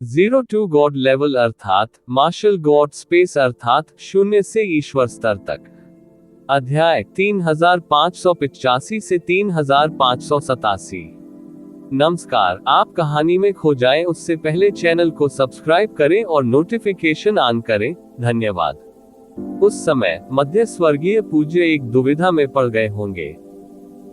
Zero to God level अर्थात martial God space अर्थात शून्य से ईश्वर स्तर तक। अध्याय 3585 से 3587। नमस्कार, आप कहानी में खो जाएं उससे पहले चैनल को सब्सक्राइब करें और नोटिफिकेशन ऑन करें। धन्यवाद। उस समय मध्य स्वर्गीय पूज्य एक दुविधा में पड़ गए होंगे।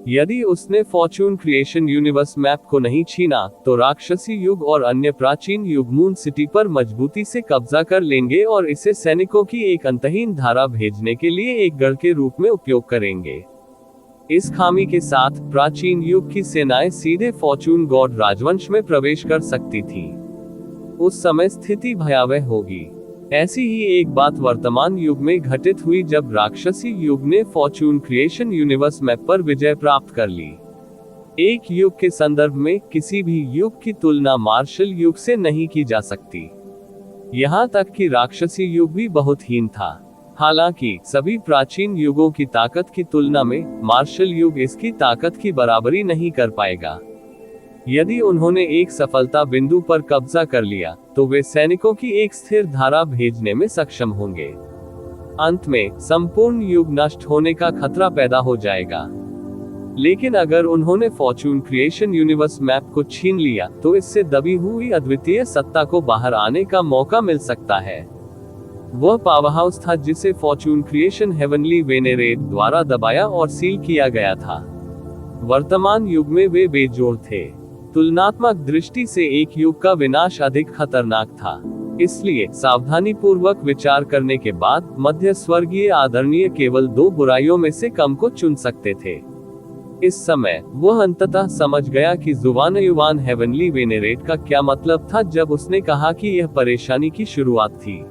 यदि उसने फॉर्चून क्रिएशन यूनिवर्स मैप को नहीं छीना तो राक्षसी युग और अन्य प्राचीन युग मून सिटी पर मजबूती से कब्जा कर लेंगे और इसे सैनिकों की एक अंतहीन धारा भेजने के लिए एक गढ़ के रूप में उपयोग करेंगे। इस खामी के साथ प्राचीन युग की सेनाएं सीधे फॉर्चून गॉड राजवंश में प्रवेश कर सकती थी। उस समय स्थिति भयावह होगी। ऐसी ही एक बात वर्तमान युग में घटित हुई जब राक्षसी युग ने फॉर्चून क्रिएशन यूनिवर्स मैप पर विजय प्राप्त कर ली। एक युग के संदर्भ में किसी भी युग की तुलना मार्शल युग से नहीं की जा सकती। यहाँ तक कि राक्षसी युग भी बहुत हीन था। हालांकि सभी प्राचीन युगों की ताकत की तुलना में मार्शल युग इसकी ताकत की बराबरी नहीं कर पाएगा। यदि उन्होंने एक सफलता बिंदु पर कब्जा कर लिया तो वे सैनिकों की एक स्थिर धारा भेजने में सक्षम होंगे। अंत में संपूर्ण युग नष्ट होने का खतरा पैदा हो जाएगा। लेकिन अगर उन्होंने फॉर्चून क्रिएशन यूनिवर्स मैप को छीन लिया तो इससे दबी हुई अद्वितीय सत्ता को बाहर आने का मौका मिल सकता है। वह पावरहाउस था जिसे फॉर्चून क्रिएशन हेवनली वेनेरेट द्वारा दबाया और सील किया गया था। वर्तमान युग में वे बेजोड़ थे। तुलनात्मक दृष्टि से एक युग का विनाश अधिक खतरनाक था। इसलिए सावधानी पूर्वक विचार करने के बाद मध्य स्वर्गीय आदरणीय केवल दो बुराइयों में से कम को चुन सकते थे। इस समय वह अंततः समझ गया कि जुबान युवान हेवनली वेनेरेट का क्या मतलब था जब उसने कहा कि यह परेशानी की शुरुआत थी।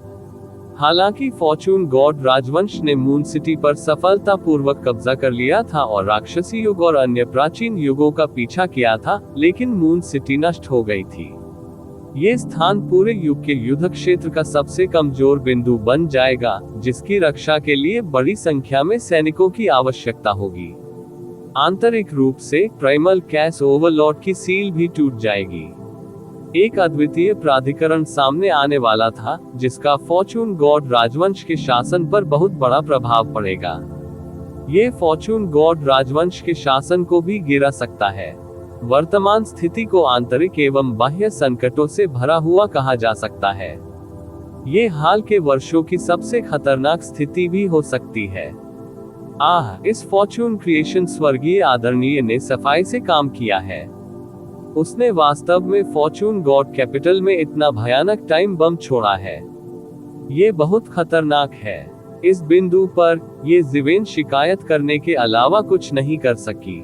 हालांकि फॉर्चून गॉड राजवंश ने मून सिटी पर सफलतापूर्वक कब्जा कर लिया था और राक्षसी युग और अन्य प्राचीन युगों का पीछा किया था, लेकिन मून सिटी नष्ट हो गई थी। ये स्थान पूरे युग के युद्ध क्षेत्र का सबसे कमजोर बिंदु बन जाएगा, जिसकी रक्षा के लिए बड़ी संख्या में सैनिकों की आवश्यकता होगी। आंतरिक रूप से प्राइमल कैश ओवरलॉर्ड की सील भी टूट जाएगी। एक अद्वितीय प्राधिकरण सामने आने वाला था जिसका फॉर्चून गॉड राजवंश के शासन पर बहुत बड़ा प्रभाव पड़ेगा। ये फॉर्चून गॉड राजवंश के शासन को भी गिरा सकता है। वर्तमान स्थिति को आंतरिक एवं बाह्य संकटों से भरा हुआ कहा जा सकता है। ये हाल के वर्षों की सबसे खतरनाक स्थिति भी हो सकती है। इस फॉर्चून क्रिएशन स्वर्गीय आदरणीय ने सफाई से काम किया है। उसने वास्तव में फॉर्चून गॉड कैपिटल में इतना भयानक टाइम बम छोड़ा है। ये बहुत खतरनाक है। इस बिंदु पर ये जिवेन शिकायत करने के अलावा कुछ नहीं कर सकी।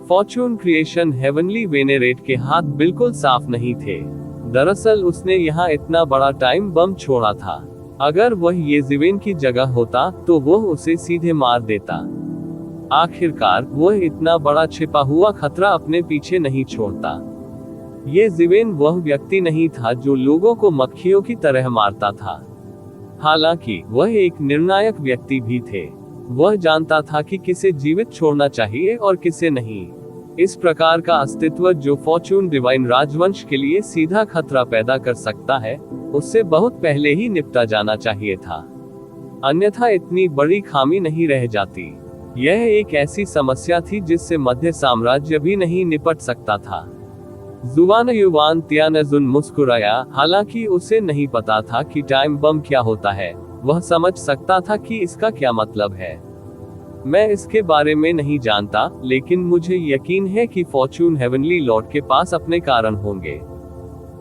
फॉर्चून क्रिएशन हेवनली वेनेरेट के हाथ बिल्कुल साफ नहीं थे। दरअसल उसने यहाँ इतना बड़ा टाइम बम छोड़ा था। अगर वह ये जिवेन की जगह होता तो वह उसे सीधे मार देता। आखिरकार वह इतना बड़ा छिपा हुआ खतरा अपने पीछे नहीं छोड़ता। ये जिवेन वह व्यक्ति नहीं था जो लोगों को मक्खियों की तरह मारता था। हालांकि वह एक निर्णायक व्यक्ति भी थे। वह जानता था कि किसे जीवित छोड़ना चाहिए और किसे नहीं। इस प्रकार का अस्तित्व जो फॉर्चून डिवाइन राजवंश के लिए सीधा खतरा पैदा कर सकता है, उससे बहुत पहले ही निपटा जाना चाहिए था। अन्यथा इतनी बड़ी खामी नहीं रह जाती। यह एक ऐसी समस्या थी जिससे मध्य साम्राज्य भी नहीं निपट सकता था। जुबान युवान त्यानजुन मुस्कुराया। हालांकि उसे नहीं पता था कि टाइम बम क्या होता है। वह समझ सकता था कि इसका क्या मतलब है। मैं इसके बारे में नहीं जानता, लेकिन मुझे यकीन है कि फॉर्चून हेवनली लॉर्ड के पास अपने कारण होंगे।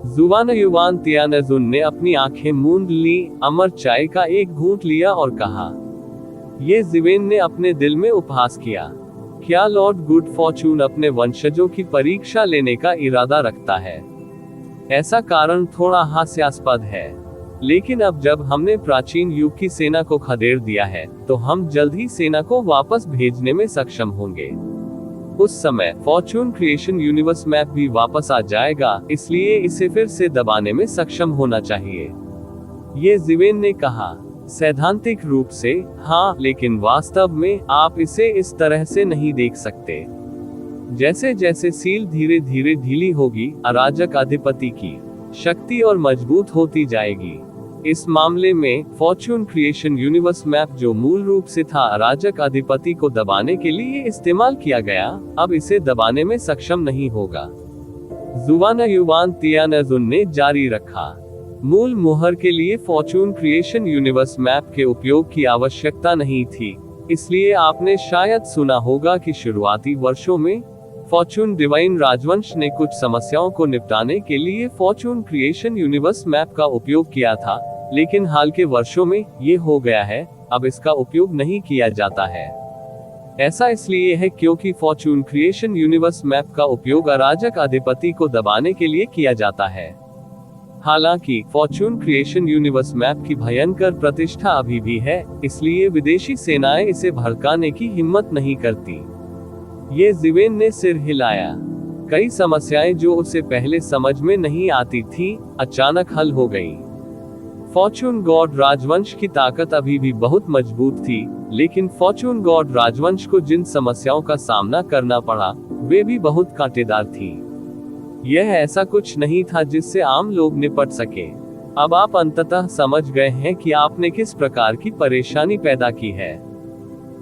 जुबान युवान त्यानजुन ने अपनी आंखें मूंद ली, अमर चाय का एक घूंट लिया और कहा, ये जिवेन ने अपने दिल में उपहास किया। क्या लॉर्ड गुड फॉर्चून अपने वंशजों की परीक्षा लेने का इरादा रखता है? ऐसा कारण थोड़ा हास्यास्पद है। लेकिन अब जब हमने प्राचीन युग की सेना को खदेड़ दिया है तो हम जल्द ही सेना को वापस भेजने में सक्षम होंगे। उस समय फॉर्चून क्रिएशन यूनिवर्स मैप भी वापस आ जाएगा, इसलिए इसे फिर से दबाने में सक्षम होना चाहिए। ये जिवेन ने कहा। सैद्धांतिक रूप से हाँ, लेकिन वास्तव में आप इसे इस तरह से नहीं देख सकते। जैसे जैसे सील धीरे धीरे ढीली होगी अराजक अधिपति की, शक्ति और मजबूत होती जाएगी। इस मामले में फॉर्चून क्रिएशन यूनिवर्स मैप जो मूल रूप से था अराजक अधिपति को दबाने के लिए इस्तेमाल किया गया, अब इसे दबाने में सक्षम नहीं होगा। जुवाना युवान तियानजुन ने जारी रखा। मूल मुहर के लिए फॉर्चून क्रिएशन यूनिवर्स मैप के उपयोग की आवश्यकता नहीं थी, इसलिए आपने शायद सुना होगा कि शुरुआती वर्षों में फॉर्चून डिवाइन राजवंश ने कुछ समस्याओं को निपटाने के लिए फॉर्चून क्रिएशन यूनिवर्स मैप का उपयोग किया था, लेकिन हाल के वर्षों में ये हो गया है, अब इसका उपयोग नहीं किया जाता है। ऐसा इसलिए है क्योंकि फॉर्चून क्रिएशन यूनिवर्स मैप का उपयोग अराजक अधिपति को दबाने के लिए किया जाता है। हालांकि फॉर्चून क्रिएशन यूनिवर्स मैप की भयंकर प्रतिष्ठा अभी भी है, इसलिए विदेशी सेनाएं इसे भड़काने की हिम्मत नहीं करती। ये जिवेन ने सिर हिलाया। कई समस्याएं जो उसे पहले समझ में नहीं आती थी, अचानक हल हो गई। फॉर्चून गॉड राजवंश की ताकत अभी भी बहुत मजबूत थी, लेकिन फॉर्चून गॉड राजवंश को जिन समस्याओं का सामना करना पड़ा, वे भी बहुत कांटेदार थी। यह ऐसा कुछ नहीं था जिससे आम लोग निपट सके। अब आप अंततः समझ गए हैं कि आपने किस प्रकार की परेशानी पैदा की है।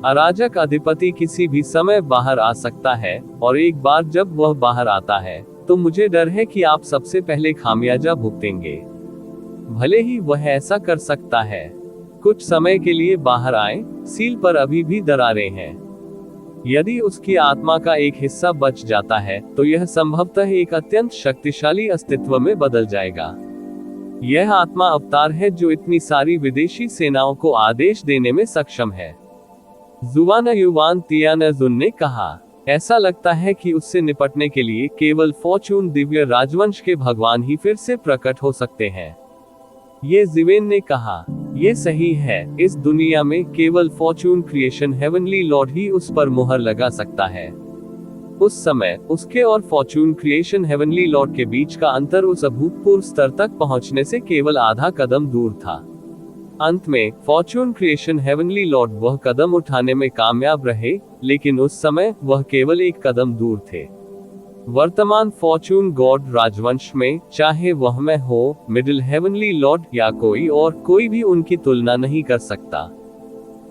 अराजक अधिपति किसी भी समय बाहर आ सकता है, और एक बार जब वह बाहर आता है, तो मुझे डर है कि आप सबसे पहले खामियाजा भुगतेंगे। भले ही वह ऐसा कर सकता है। कुछ समय के लिए बाहर आए, सील पर अभी भी दरारें हैं। यदि उसकी आत्मा का एक हिस्सा बच जाता है, तो यह संभवतः एक अत्यंत शक्तिशाली अस्तित्व में बदल जाएगा। यह आत्मा अवतार है जो इतनी सारी विदेशी सेनाओं को आदेश देने में सक्षम है। जुवाना युवान तियानजुन ने कहा, ऐसा लगता है कि उससे निपटने के लिए केवल फॉर्चून दिव्य राजवंश के भगवान ही फिर से प्रकट हो सकते हैं। ये जिवेन ने कहा, ये सही है, इस दुनिया में केवल फॉर्चून क्रिएशन हेवनली लॉर्ड ही उस पर मुहर लगा सकता है। उस समय उसके और फॉर्चून क्रिएशन हेवनली लॉर्ड के बीच का अंतर उस अभूतपूर्व स्तर तक पहुंचने से केवल आधा कदम दूर था। अंत में फॉर्चून क्रिएशन हेवनली लॉर्ड वह कदम उठाने में कामयाब रहे, लेकिन उस समय वह केवल एक कदम दूर थे। वर्तमान फॉर्चून गॉड राजवंश में, चाहे वह मैं हो, मिडिल हेवनली लॉर्ड या कोई भी उनकी तुलना नहीं कर सकता।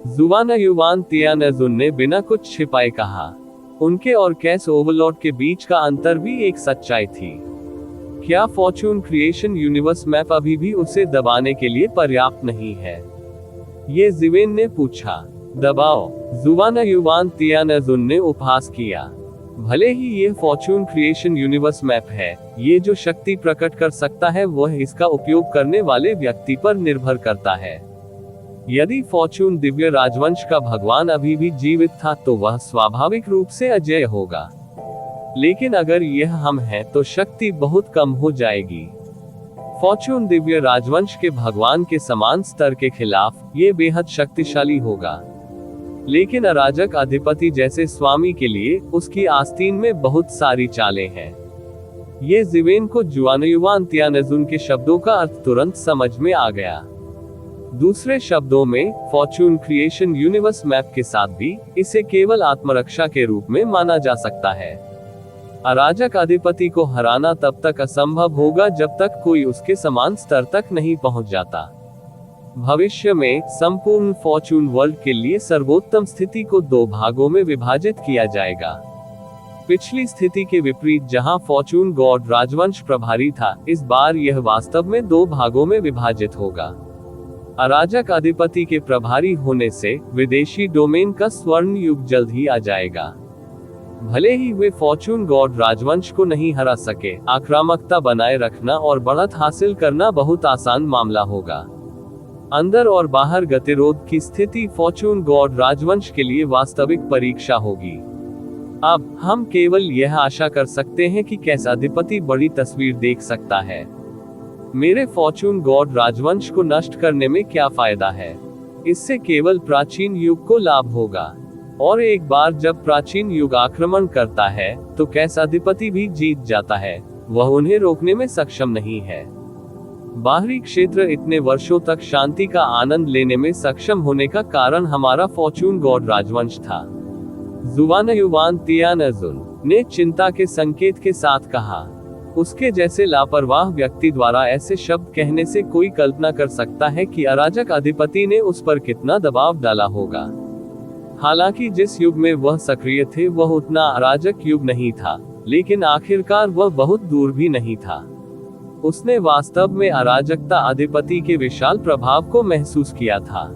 जुवाना युवान तियानजुन ने बिना कुछ छिपाए कहा। उनके और कैस ओवरलॉर्ड के बीच का अंतर भी एक सच्चाई थी। क्या फॉर्चून क्रिएशन यूनिवर्स मैप अभी भी उसे दबाने के लिए पर्याप्त नहीं है? ये जिवेन ने पूछा। दबाओ, जुवाना युवान तियानजुन ने उपहास किया। भले ही यह फॉर्चून क्रिएशन यूनिवर्स मैप है, ये जो शक्ति प्रकट कर सकता है वह इसका उपयोग करने वाले व्यक्ति पर निर्भर करता है। यदि फॉर्चून दिव्य राजवंश का भगवान अभी भी जीवित था तो वह स्वाभाविक रूप से अजेय होगा, लेकिन अगर यह हम हैं तो शक्ति बहुत कम हो जाएगी। फॉर्चून दिव्य राजवंश के भगवान के समान स्तर के खिलाफ ये बेहद शक्तिशाली होगा, लेकिन अराजक अधिपति जैसे स्वामी के लिए उसकी आस्तीन में बहुत सारी चालें हैं। ये जिवेन को जुवाना युवान तियानजुन के शब्दों का अर्थ तुरंत समझ में आ गया। दूसरे शब्दों में, फॉर्चून क्रिएशन यूनिवर्स मैप के साथ भी इसे केवल आत्मरक्षा के रूप में माना जा सकता है। अराजक अधिपति को हराना तब तक असंभव होगा जब तक कोई उसके समान स्तर तक नहीं पहुंच जाता। भविष्य में संपूर्ण फॉर्चून वर्ल्ड के लिए सर्वोत्तम स्थिति को दो भागों में विभाजित किया जाएगा। पिछली स्थिति के विपरीत जहां फॉर्चून गॉड राजवंश प्रभारी था, इस बार यह वास्तव में दो भागों में विभाजित होगा। अराजक अधिपति के प्रभारी होने से विदेशी डोमेन का स्वर्ण युग जल्द ही आ जाएगा। भले ही वे फॉर्चून गॉड राजवंश को नहीं हरा सके, आक्रामकता बनाए रखना और बढ़त हासिल करना बहुत आसान मामला होगा। अंदर और बाहर गतिरोध की स्थिति फॉर्चून गॉड राजवंश के लिए वास्तविक परीक्षा होगी। अब हम केवल यह आशा कर सकते हैं कि कैसा अधिपति बड़ी तस्वीर देख सकता है। मेरे फॉर्चून गॉड राजवंश को नष्ट करने में क्या फायदा है? इससे केवल प्राचीन युग को लाभ होगा, और एक बार जब प्राचीन युग आक्रमण करता है तो कैसा अधिपति भी जीत जाता है, वह उन्हें रोकने में सक्षम नहीं है। बाहरी क्षेत्र इतने वर्षों तक शांति का आनंद लेने में सक्षम होने का कारण हमारा फॉर्चून गॉड राजवंश था। जुवाना युवान तियानजुन ने चिंता के संकेत के साथ कहा। उसके जैसे लापरवाह व्यक्ति द्वारा ऐसे शब्द कहने से कोई कल्पना कर सकता है कि अराजक अधिपति ने उस पर कितना दबाव डाला होगा। हालांकि जिस युग में वह सक्रिय थे वह उतना अराजक युग नहीं था, लेकिन आखिरकार वह बहुत दूर भी नहीं था। उसने वास्तव में अराजकता अधिपति के विशाल प्रभाव को महसूस किया था।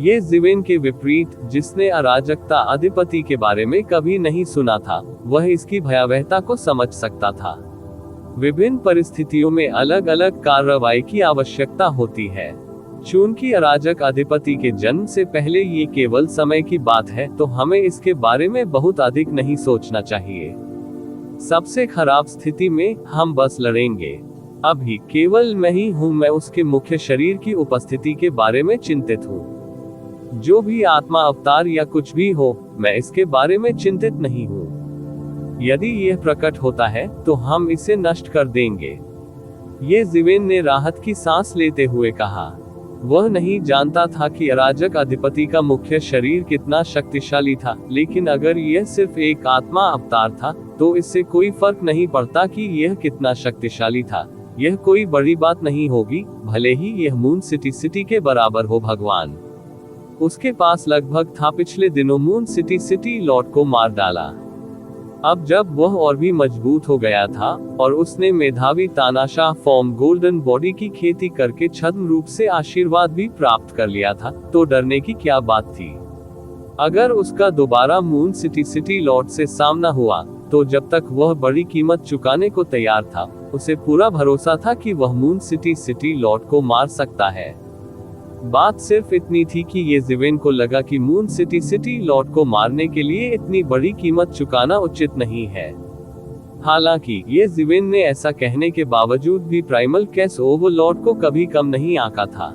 ये जीवेन के विपरीत, जिसने अराजकता अधिपति के बारे में कभी नहीं सुना था, वह इसकी भयावहता को समझ सकता था। विभिन्न परिस्थितियों में अलग अलग कार्रवाई की आवश्यकता होती है। चूंकि अराजक अधिपति के जन्म से पहले ये केवल समय की बात है, तो हमें इसके बारे में बहुत अधिक नहीं सोचना चाहिए। सबसे खराब स्थिति में हम बस लड़ेंगे। अभी केवल मैं ही हूं, मैं उसके मुख्य शरीर की उपस्थिति के बारे में चिंतित हूं। जो भी आत्मा अवतार या कुछ भी हो, मैं इसके बारे में चिंतित नहीं हूं। यदि यह प्रकट होता है तो हम इसे नष्ट कर देंगे। ये जीवेन ने राहत की सांस लेते हुए कहा। वह नहीं जानता था कि अराजक अधिपति का मुख्य शरीर कितना शक्तिशाली था, लेकिन अगर यह सिर्फ एक आत्मा अवतार था तो इससे कोई फर्क नहीं पड़ता कि यह कितना शक्तिशाली था। यह कोई बड़ी बात नहीं होगी, भले ही यह मून सिटी के बराबर हो। भगवान उसके पास लगभग था। पिछले दिनों मून सिटी लॉर्ड को मार डाला। अब जब वह और भी मजबूत हो गया था और उसने मेधावी तानाशाह फॉर्म गोल्डन बॉडी की खेती करके छद्म रूप से आशीर्वाद भी प्राप्त कर लिया था, तो डरने की क्या बात थी। अगर उसका दोबारा मून सिटी लॉर्ड से सामना हुआ, तो जब तक वह बड़ी कीमत चुकाने को तैयार था, उसे पूरा भरोसा था कि वह मून सिटी लॉर्ड को मार सकता है। बात सिर्फ इतनी थी कि ये जीवेन को लगा कि मून सिटी लॉर्ड को मारने के लिए इतनी बड़ी कीमत चुकाना उचित नहीं है। हालांकि ये जीवेन ने ऐसा कहने के बावजूद भी प्राइमल कैस ओवरलॉर्ड को कभी कम नहीं आंका था।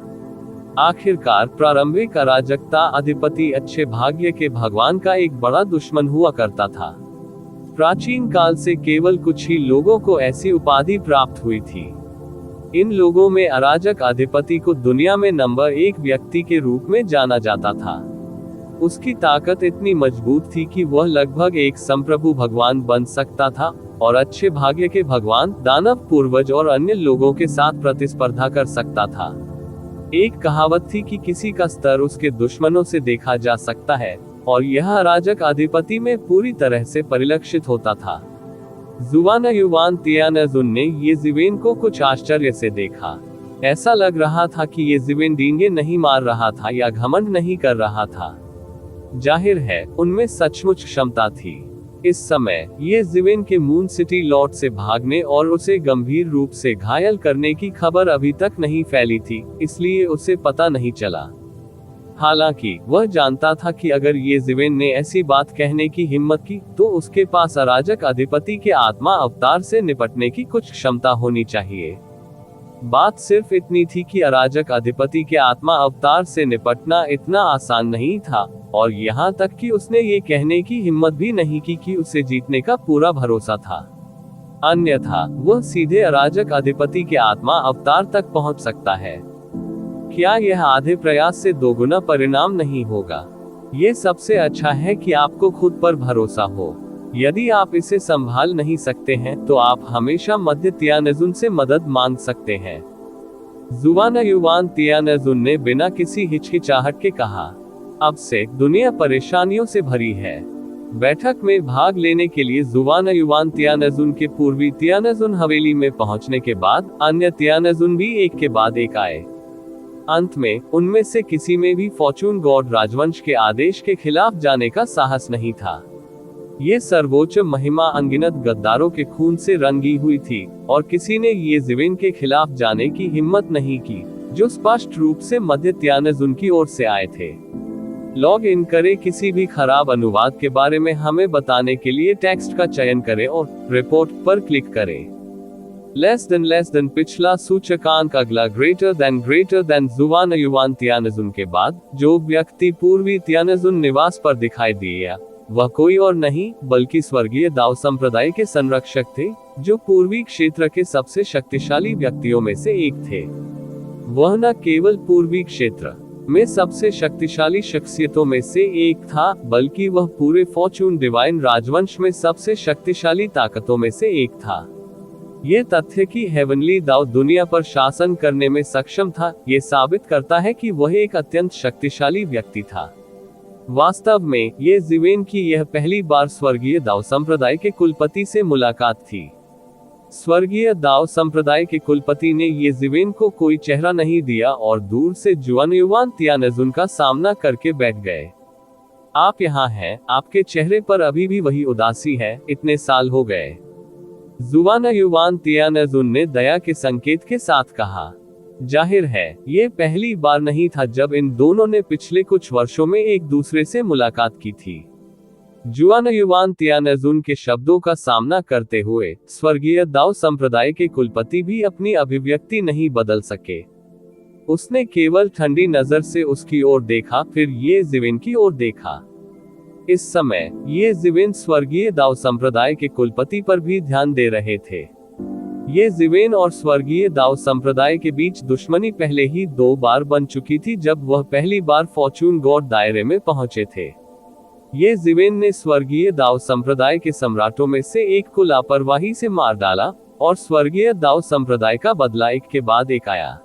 आखिरकार प्रारंभिक अराजकता अधिपति अच्छे भाग्य के भगवान का एक बड़ा दुश्मन हुआ करता था। प्राचीन काल से केवल कुछ ही लोगों को ऐसी उपाधि प्राप्त हुई थी। इन लोगों में अराजक अधिपति को दुनिया में नंबर 1 व्यक्ति के रूप में जाना जाता था। उसकी ताकत इतनी मजबूत थी कि वह लगभग एक संप्रभु भगवान बन सकता था और अच्छे भाग्य के भगवान, दानव पूर्वज और अन्य लोगों के साथ प्रतिस्पर्धा कर सकता था। एक कहावत थी कि किसी का स्तर उसके दुश्मनों से देखा जा सकता है, और यह अराजक अधिपति में पूरी तरह से परिलक्षित होता था। जुवान तियानजुन ने ये जीवेन को कुछ आश्चर्य से देखा। ऐसा लग रहा था कि ये जीवेन डींगे नहीं मार रहा था या घमंड नहीं कर रहा था। जाहिर है उनमें सचमुच क्षमता थी। इस समय ये जीवेन के मून सिटी लॉर्ड से भागने और उसे गंभीर रूप से घायल करने की खबर अभी तक नहीं फैली थी, इसलिए उसे पता नहीं चला। हालांकि वह जानता था कि अगर ये जीवेन ने ऐसी बात कहने की हिम्मत की, तो उसके पास अराजक अधिपति के आत्मा अवतार से निपटने की कुछ क्षमता होनी चाहिए। बात सिर्फ इतनी थी कि अराजक अधिपति के आत्मा अवतार से निपटना इतना आसान नहीं था, और यहाँ तक कि उसने ये कहने की हिम्मत भी नहीं की कि उसे जीतने का पूरा भरोसा था। अन्यथा वह सीधे अराजक अधिपति के आत्मा अवतार तक पहुंच सकता है। क्या यह आधे प्रयास से दोगुना परिणाम नहीं होगा? ये सबसे अच्छा है कि आपको खुद पर भरोसा हो। यदि आप इसे संभाल नहीं सकते हैं, तो आप हमेशा मध्य तियानजुन से मदद मांग सकते हैं। जुवान तियानजुन ने बिना किसी हिचकिचाहट के कहा। अब से दुनिया परेशानियों से भरी है। बैठक में भाग लेने के लिए जुवान तियानजुन के पूर्वी तियानजुन हवेली में पहुंचने के बाद अन्य तियानजुन भी एक के बाद एक आए। अंत में उनमें से किसी में भी फॉर्चून गॉड राजवंश के आदेश के खिलाफ जाने का साहस नहीं था। ये सर्वोच्च महिमा अनगिनत गद्दारों के खून से रंगी हुई थी, और किसी ने ये जीवेन के खिलाफ जाने की हिम्मत नहीं की, जो स्पष्ट रूप से मध्य तियानजुन की ओर से आए थे। लॉग इन करें। किसी भी खराब अनुवाद के बारे में हमें बताने के लिए टेक्स्ट का चयन करें और रिपोर्ट पर क्लिक करें। लेस देन पिछला सूचकांक अगला ग्रेटर देन जुवान तियानजुन के बाद जो व्यक्ति पूर्वी तियानजुन निवास पर दिखाई दिया, वह कोई और नहीं बल्कि स्वर्गीय दाव संप्रदाय के संरक्षक थे, जो पूर्वी क्षेत्र के सबसे शक्तिशाली व्यक्तियों में से एक थे। वह न केवल पूर्वी क्षेत्र में सबसे शक्तिशाली शख्सियतों में से एक था, बल्कि वह पूरे फॉर्चून डिवाइन राजवंश में सबसे शक्तिशाली ताकतों में से एक था। ये तथ्य कि हेवनली दाओ दुनिया पर शासन करने में सक्षम था, ये साबित करता है कि वह एक अत्यंत शक्तिशाली व्यक्ति था। वास्तव में ये जिवेन की यह पहली बार स्वर्गीय दाओ संप्रदाय के कुलपति से मुलाकात थी। स्वर्गीय दाओ संप्रदाय के कुलपति ने ये जिवेन को कोई चेहरा नहीं दिया और दूर से जुआन युवान तियानजुन का सामना करके बैठ गए। आप यहाँ हैं, आपके चेहरे पर अभी भी वही उदासी है, इतने साल हो गए। जुआन युवान तियानजुन ने दया के संकेत के साथ कहा। जाहिर है ये पहली बार नहीं था जब इन दोनों ने पिछले कुछ वर्षों में एक दूसरे से मुलाकात की थी। जुआन युवान तियानजुन के शब्दों का सामना करते हुए स्वर्गीय दाओ संप्रदाय के कुलपति भी अपनी अभिव्यक्ति नहीं बदल सके। उसने केवल ठंडी नजर से उसकी ओर देखा, फिर ये जिवेन की ओर देखा। इस समय ये जिवेन स्वर्गीय दाओ संप्रदाय के कुलपति पर भी ध्यान दे रहे थे। ये जिवेन और स्वर्गीय दाओ संप्रदाय के बीच दुश्मनी पहले ही 2 बार बन चुकी थी जब वह पहली बार फॉर्चून गॉड दायरे में पहुंचे थे। ये जिवेन ने स्वर्गीय दाओ संप्रदाय के सम्राटों में से एक को लापरवाही से मार डाला और स्वर्गीय दाओ संप्रदाय का बदला एक के बाद एक आया।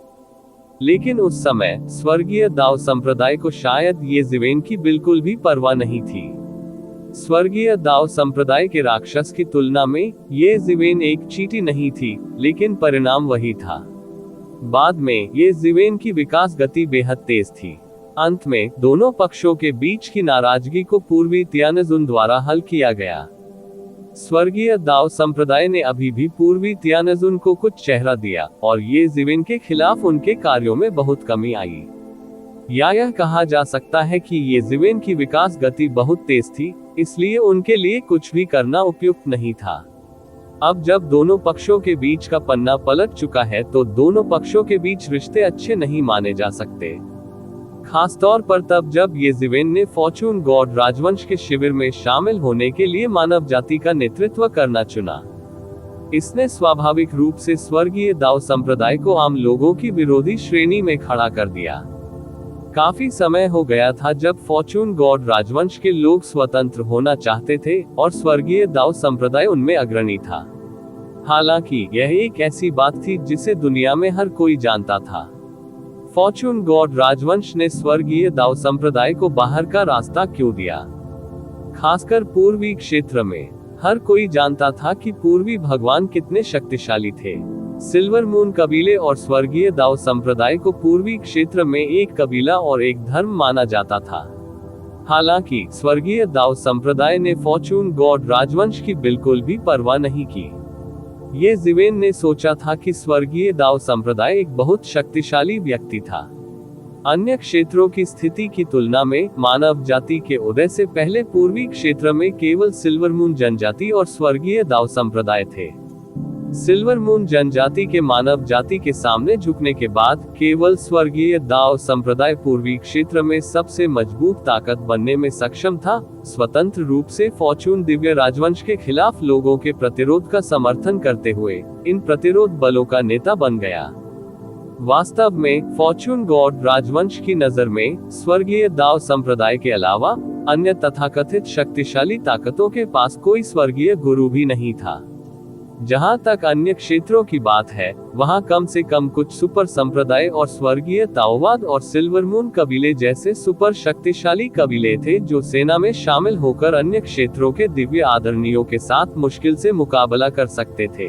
लेकिन उस समय स्वर्गीय दाओ संप्रदाय को शायद ये जिवेन की बिल्कुल भी परवाह नहीं थी। स्वर्गीय दाओ संप्रदाय के राक्षस की तुलना में ये जिवेन एक चींटी नहीं थी, लेकिन परिणाम वही था। बाद में ये जिवेन की विकास गति बेहद तेज थी। अंत में दोनों पक्षों के बीच की नाराजगी को पूर्वी तियानजुन द्वारा हल किया गया। स्वर्गीय दाओ संप्रदाय ने अभी भी पूर्वी तियानजुन को कुछ चेहरा दिया और ये जिवेन के खिलाफ उनके कार्यों में बहुत कमी आई। या यह कहा जा सकता है कि ये जिवेन की विकास गति बहुत तेज थी, इसलिए उनके लिए कुछ भी करना उपयुक्त नहीं था। अब जब दोनों पक्षों के बीच का पन्ना पलट चुका है तो दोनों पक्षों के बीच रिश्ते अच्छे नहीं माने जा सकते। खासतौर पर तब जब ये जिवेन ने फॉर्चून गॉड राजवंश के शिविर में शामिल होने के लिए मानव जाति का नेतृत्व करना चुना। इसने स्वाभाविक रूप से स्वर्गीय दाओ संप्रदाय को आम लोगों की विरोधी श्रेणी में खड़ा कर दिया। काफी समय हो गया था जब फॉर्चून गॉड राजवंश के लोग स्वतंत्र होना चाहते थे और स्वर्गीय दाओ संप्रदाय उनमें अग्रणी था। हालांकि यह एक ऐसी बात थी जिसे दुनिया में हर कोई जानता था। फॉर्चून गॉड राजवंश ने स्वर्गीय दाओ संप्रदाय को बाहर का रास्ता क्यों दिया? खासकर पूर्वी क्षेत्र में हर कोई जानता था कि पूर्वी भगवान कितने शक्तिशाली थे। सिल्वर मून कबीले और स्वर्गीय दाओ संप्रदाय को पूर्वी क्षेत्र में एक कबीला और एक धर्म माना जाता था। हालांकि स्वर्गीय दाओ संप्रदाय ने फॉर्चून गॉड राजवंश की बिल्कुल भी परवाह नहीं की। ये जिवेन ने सोचा था कि स्वर्गीय दाओ संप्रदाय एक बहुत शक्तिशाली व्यक्ति था। अन्य क्षेत्रों की स्थिति की तुलना में मानव जाति के उदय से पहले पूर्वी क्षेत्र में केवल सिल्वर मून जनजाति और स्वर्गीय दाओ संप्रदाय थे। सिल्वर मून जनजाति के मानव जाति के सामने झुकने के बाद केवल स्वर्गीय दाओ संप्रदाय पूर्वी क्षेत्र में सबसे मजबूत ताकत बनने में सक्षम था। स्वतंत्र रूप से फॉर्चून दिव्य राजवंश के खिलाफ लोगों के प्रतिरोध का समर्थन करते हुए इन प्रतिरोध बलों का नेता बन गया। वास्तव में फॉर्चून गॉड राजवंश की नजर में स्वर्गीय दाओ संप्रदाय के अलावा अन्य तथाकथित शक्तिशाली ताकतों के पास कोई स्वर्गीय गुरु भी नहीं था। जहां तक अन्य क्षेत्रों की बात है, वहां कम से कम कुछ सुपर संप्रदाय और स्वर्गीय ताओवाद और सिल्वर मून कबीले जैसे सुपर शक्तिशाली कबीले थे जो सेना में शामिल होकर अन्य क्षेत्रों के दिव्य आदरणीयों के साथ मुश्किल से मुकाबला कर सकते थे।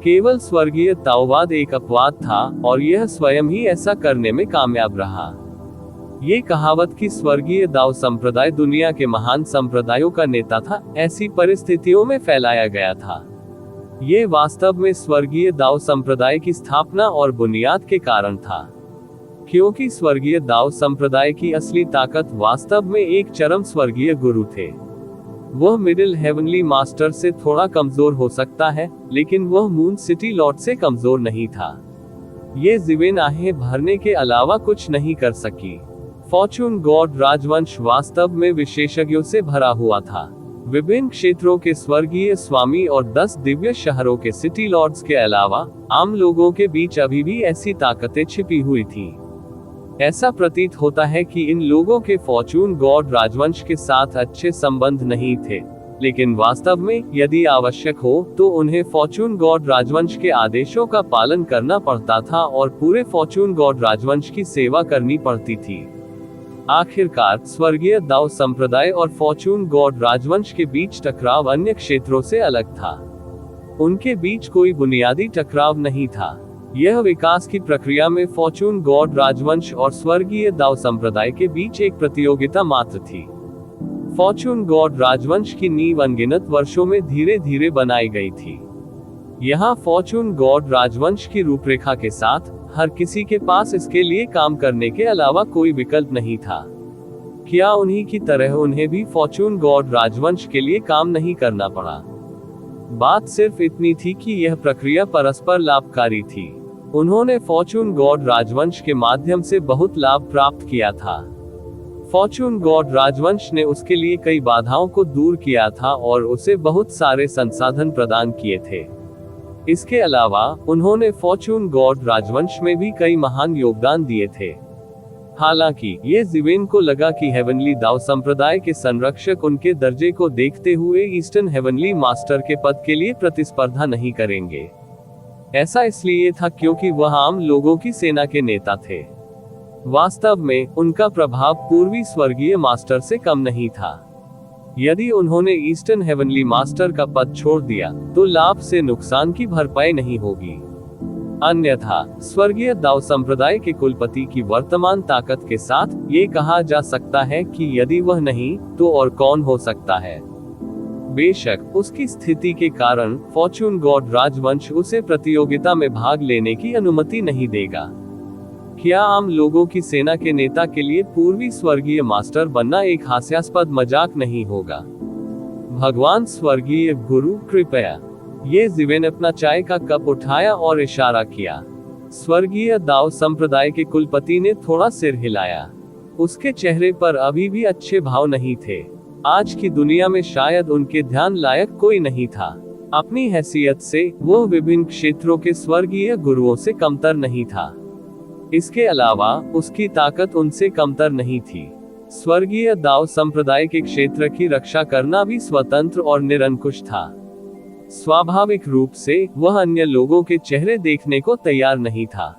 केवल स्वर्गीय ताओवाद एक अपवाद था और यह स्वयं ही ऐसा करने में कामयाब रहा। ये कहावत कि स्वर्गीय दाओ संप्रदाय दुनिया के महान संप्रदायों का नेता था, ऐसी परिस्थितियों में फैलाया गया था। ये वास्तव में स्वर्गीय दाओ संप्रदाय की स्थापना और बुनियाद के कारण था, क्योंकि स्वर्गीय दाओ संप्रदाय की असली ताकत वास्तव में एक चरम स्वर्गीय गुरु थे। वह मिडिल हेवनली मास्टर से थोड़ा कमजोर हो सकता है, लेकिन वह मून सिटी लॉर्ड से कमजोर नहीं था। ये जिवेन आहें भरने के अलावा कुछ नहीं कर सकी। फॉर्चून गॉड राजवंश वास्तव में विशेषज्ञों से भरा हुआ था। विभिन्न क्षेत्रों के स्वर्गीय स्वामी और 10 दिव्य शहरों के सिटी लॉर्ड्स के अलावा आम लोगों के बीच अभी भी ऐसी ताकतें छिपी हुई थी। ऐसा प्रतीत होता है कि इन लोगों के फॉर्चून गॉड राजवंश के साथ अच्छे संबंध नहीं थे। लेकिन वास्तव में यदि आवश्यक हो तो उन्हें फॉर्चून गॉड राजवंश के आदेशों का पालन करना पड़ता था और पूरे फॉर्चून गॉड राजवंश की सेवा करनी पड़ती थी। आखिरकार स्वर्गीय दाव संप्रदाय और फॉर्चून गॉड राजवंश के बीच टकराव अन्य क्षेत्रों से अलग था। उनके बीच कोई बुनियादी टकराव नहीं था। यह विकास की प्रक्रिया में फॉर्चून गॉड राजवंश और स्वर्गीय दाव संप्रदाय के बीच एक प्रतियोगिता मात्र थी। फॉर्चून गॉड राजवंश की नींव अनगिनत वर्षों में धीरे धीरे बनाई गई थी। यहाँ फॉर्चून गॉड राजवंश की रूपरेखा के साथ हर किसी के पास इसके लिए काम करने के अलावा कोई विकल्प नहीं था। क्या उन्हीं की तरह उन्हें भी फॉर्चून गॉड राजवंश के लिए काम नहीं करना पड़ा? बात सिर्फ इतनी थी कि यह प्रक्रिया परस्पर लाभकारी थी। उन्होंने फॉर्चून गॉड राजवंश के माध्यम से बहुत लाभ प्राप्त किया था। फॉर्चून गॉड राजवंश ने उसके लिए कई बाधाओं को दूर किया था और उसे बहुत सारे संसाधन प्रदान किए थे। इसके अलावा उन्होंने फॉर्चून गॉड राजवंश में भी कई महान योगदान दिए थे। हालांकि ये जिवेन को लगा कि हेवनली दाव संप्रदाय के संरक्षक उनके दर्जे को देखते हुए ईस्टर्न हेवनली मास्टर के पद के लिए प्रतिस्पर्धा नहीं करेंगे। ऐसा इसलिए था क्योंकि वह आम लोगों की सेना के नेता थे। वास्तव में उनका प्रभाव पूर्वी स्वर्गीय मास्टर से कम नहीं था। यदि उन्होंने ईस्टर्न हेवनली मास्टर का पद छोड़ दिया तो लाभ से नुकसान की भरपाई नहीं होगी। अन्यथा स्वर्गीय दाव संप्रदाय के कुलपति की वर्तमान ताकत के साथ ये कहा जा सकता है कि यदि वह नहीं तो और कौन हो सकता है। बेशक उसकी स्थिति के कारण फॉर्चून गॉड राजवंश उसे प्रतियोगिता में भाग लेने की अनुमति नहीं देगा। क्या आम लोगों की सेना के नेता के लिए पूर्वी स्वर्गीय मास्टर बनना एक हास्यास्पद मजाक नहीं होगा? भगवान स्वर्गीय गुरु कृपया। ये जिवेन अपना चाय का कप उठाया और इशारा किया। स्वर्गीय दाव संप्रदाय के कुलपति ने थोड़ा सिर हिलाया। उसके चेहरे पर अभी भी अच्छे भाव नहीं थे। आज की दुनिया में शायद उनके ध्यान लायक कोई नहीं था। अपनी हैसियत से वह विभिन्न क्षेत्रों के स्वर्गीय गुरुओं से कमतर नहीं था। इसके अलावा उसकी ताकत उनसे कमतर नहीं थी। स्वर्गीय दाव संप्रदाय के क्षेत्र की रक्षा करना भी स्वतंत्र और निरंकुश था। स्वाभाविक रूप से वह अन्य लोगों के चेहरे देखने को तैयार नहीं था।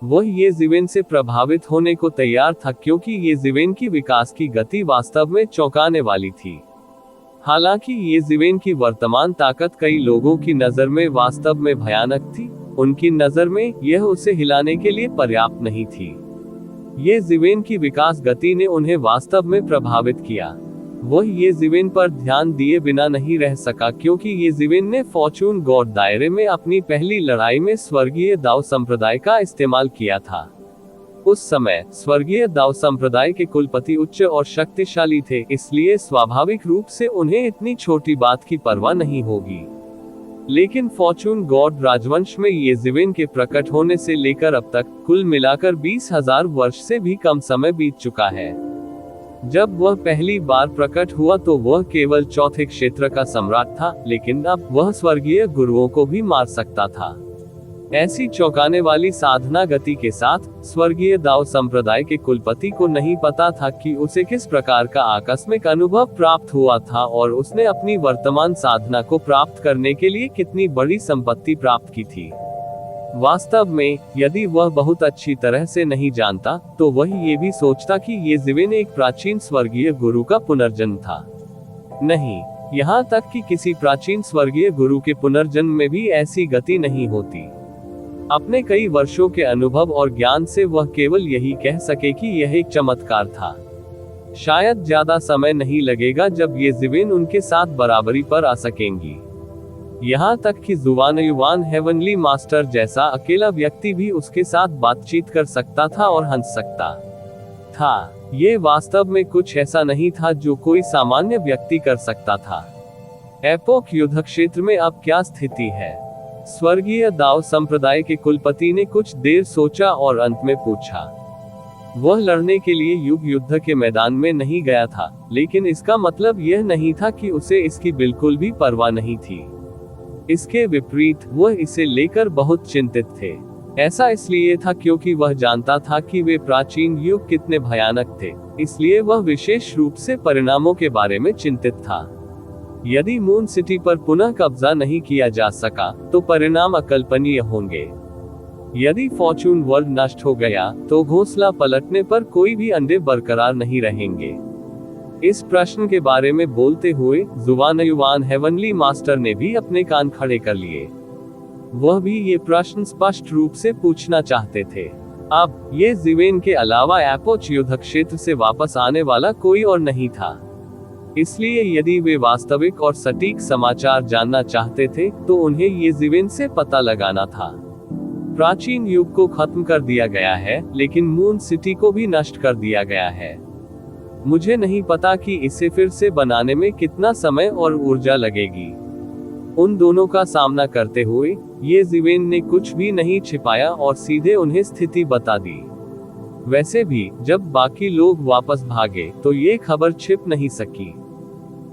वह ये जिवेन से प्रभावित होने को तैयार था क्योंकि ये जिवेन की विकास की गति वास्तव में चौंकाने वाली थी। हालांकि ये जिवेन की वर्तमान ताकत कई लोगों की नजर में वास्तव में भयानक थी, उनकी नजर में यह उसे हिलाने के लिए पर्याप्त नहीं थी। ये जिवेन की विकास गति ने उन्हें वास्तव में प्रभावित किया। वह ये जिवेन पर ध्यान दिए बिना नहीं रह सका क्योंकि ये जिवेन ने फॉर्चून गॉड दायरे में अपनी पहली लड़ाई में स्वर्गीय दाव संप्रदाय का इस्तेमाल किया था। उस समय स्वर्गीय दाव संप्रदाय के कुलपति उच्च और शक्तिशाली थे, इसलिए स्वाभाविक रूप से उन्हें इतनी छोटी बात की परवाह नहीं होगी। लेकिन फॉर्चून गॉड राजवंश में ये जिवेन के प्रकट होने से लेकर अब तक कुल मिलाकर 20,000 वर्ष से भी कम समय बीत चुका है। जब वह पहली बार प्रकट हुआ तो वह केवल चौथे क्षेत्र का सम्राट था, लेकिन अब वह स्वर्गीय गुरुओं को भी मार सकता था। ऐसी चौंकाने वाली साधना गति के साथ स्वर्गीय दाव संप्रदाय के कुलपति को नहीं पता था कि उसे किस प्रकार का आकस्मिक अनुभव प्राप्त हुआ था और उसने अपनी वर्तमान साधना को प्राप्त करने के लिए कितनी बड़ी संपत्ति प्राप्त की थी। वास्तव में यदि वह बहुत अच्छी तरह से नहीं जानता तो वह ये भी सोचता कि ये जिवेन एक प्राचीन स्वर्गीय गुरु का पुनर्जन्म था। नहीं, यहाँ तक कि किसी प्राचीन स्वर्गीय गुरु के पुनर्जन्म में भी ऐसी गति नहीं होती। अपने कई वर्षों के अनुभव और ज्ञान से वह केवल यही कह सके कि यह एक चमत्कार था। शायद ज्यादा समय नहीं लगेगा जब ये जिवेन उनके साथ बराबरी पर आ सकेंगी। यहाँ तक कि जुवान हेवनली मास्टर जैसा अकेला व्यक्ति भी उसके साथ बातचीत कर सकता था और हंस सकता था। ये वास्तव में कुछ ऐसा नहीं था जो कोई सामान्य व्यक्ति कर सकता था। एपोक युद्ध क्षेत्र में अब क्या स्थिति है? स्वर्गीय दाव संप्रदाय के कुलपति ने कुछ देर सोचा और अंत में पूछा। वह लड़ने के लिए युद्ध के मैदान में नहीं गया था, लेकिन इसका मतलब यह नहीं था कि उसे इसकी बिल्कुल भी परवाह नहीं थी। इसके विपरीत वह इसे लेकर बहुत चिंतित थे। ऐसा इसलिए था क्योंकि वह जानता था कि वे प्राचीन युग कितने भयानक थे, इसलिए वह विशेष रूप से परिणामों के बारे में चिंतित था। यदि मून सिटी पर पुनः कब्जा नहीं किया जा सका तो परिणाम अकल्पनीय होंगे। यदि फॉर्चून वर्ल्ड नष्ट हो गया तो घोंसला पलटने पर कोई भी अंडे बरकरार नहीं रहेंगे। इस प्रश्न के बारे में बोलते हुए जुवानयुवान हेवनली मास्टर ने भी अपने कान खड़े कर लिए। वह भी ये प्रश्न स्पष्ट रूप से पूछना चाहते थे। अब ये ज़िवेन के अलावा एपोच युद्ध क्षेत्र से वापस आने वाला कोई और नहीं था। इसलिए यदि वे वास्तविक और सटीक समाचार जानना चाहते थे तो उन्हें ये ज़िवेन से पता लगाना था। प्राचीन युग को खत्म कर दिया गया है, लेकिन मून सिटी को भी नष्ट कर दिया गया है। मुझे नहीं पता कि इसे फिर से बनाने में कितना समय और ऊर्जा लगेगी। उन दोनों का सामना करते हुए ये ज़िवेन ने कुछ भी नहीं छिपाया और सीधे उन्हें स्थिति बता दी। वैसे भी जब बाकी लोग वापस भागे तो ये खबर छिप नहीं सकी।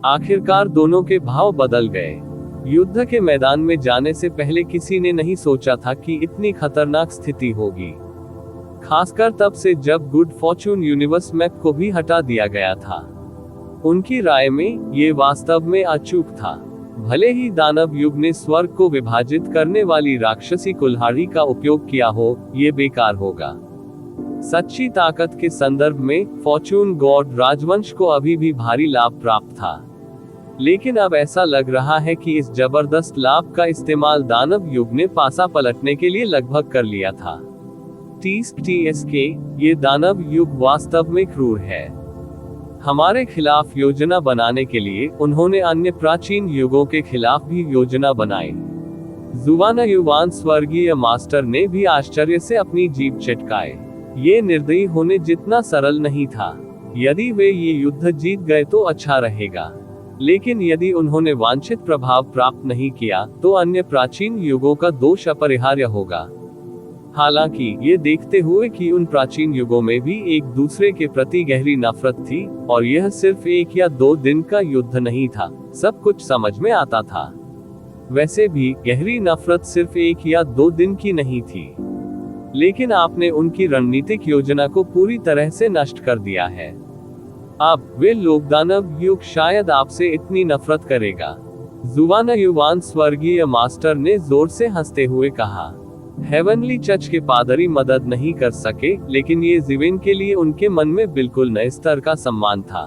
आखिरकार दोनों के भाव बदल गए। युद्ध के मैदान में जाने से पहले किसी ने नहीं सोचा था कि इतनी खतरनाक स्थिति होगी, खासकर तब से जब गुड फॉर्चून यूनिवर्स मैप को भी हटा दिया गया था। उनकी राय में ये वास्तव में अचूक था। भले ही दानव युग ने स्वर्ग को विभाजित करने वाली राक्षसी कुल्हाड़ी का उपयोग किया हो, ये बेकार होगा। सच्ची ताकत के संदर्भ में फॉर्चून गॉड राजवंश को अभी भी भारी लाभ प्राप्त था, लेकिन अब ऐसा लग रहा है कि इस जबरदस्त लाभ का इस्तेमाल दानव युग ने पासा पलटने के लिए लगभग कर लिया था। TSK, ये दानव युग वास्तव में क्रूर है। हमारे खिलाफ योजना बनाने के लिए उन्होंने अन्य प्राचीन युगों के खिलाफ भी योजना बनाई। जुवानयुवान स्वर्गीय मास्टर ने भी आश्चर्य से अपनी जीभ चटकाए। ये निर्दयी होने जितना सरल नहीं था। यदि वे ये युद्ध जीत गए तो अच्छा रहेगा, लेकिन यदि उन्होंने वांछित प्रभाव प्राप्त नहीं किया तो अन्य प्राचीन युगों का दोष अपरिहार्य होगा। हालांकि ये देखते हुए कि उन प्राचीन युगों में भी एक दूसरे के प्रति गहरी नफरत थी और यह सिर्फ 1 या 2 दिन का युद्ध नहीं था, सब कुछ समझ में आता था। वैसे भी गहरी नफरत सिर्फ 1 या 2 दिन की नहीं थी, लेकिन आपने उनकी रणनीतिक योजना को पूरी तरह से नष्ट कर दिया है। अब वे लोग दानव युग शायद आपसे इतनी नफरत करेगा। जुवानयुवान स्वर्गीय मास्टर ने जोर से हंसते हुए कहा। हेवनली चर्च के पादरी मदद नहीं कर सके, लेकिन ये ज़िवेन के लिए उनके मन में बिल्कुल नए स्तर का सम्मान था।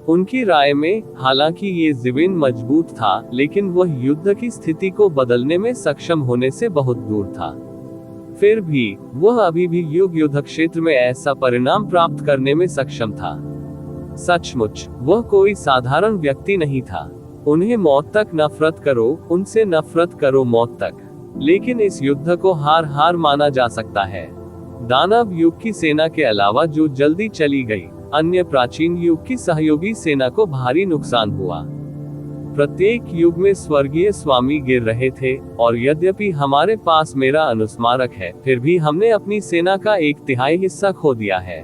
उनकी राय में हालांकि ये ज़िवेन मजबूत था, लेकिन वह युद्ध की स्थिति को बदलने में सक्षम होने से बहुत दूर था। फिर भी वह अभी भी युद्ध क्षेत्र में ऐसा परिणाम प्राप्त करने में सक्षम था। सचमुच वह कोई साधारण व्यक्ति नहीं था। उन्हें मौत तक नफरत करो, उनसे नफरत करो मौत तक, लेकिन इस युद्ध को हार माना जा सकता है। दानव युग की सेना के अलावा जो जल्दी चली गई, अन्य प्राचीन युग की सहयोगी सेना को भारी नुकसान हुआ। प्रत्येक युग में स्वर्गीय स्वामी गिर रहे थे, और यद्यपि हमारे पास मेरा अनुस्मारक है, फिर भी हमने अपनी सेना का 1/3 हिस्सा खो दिया है।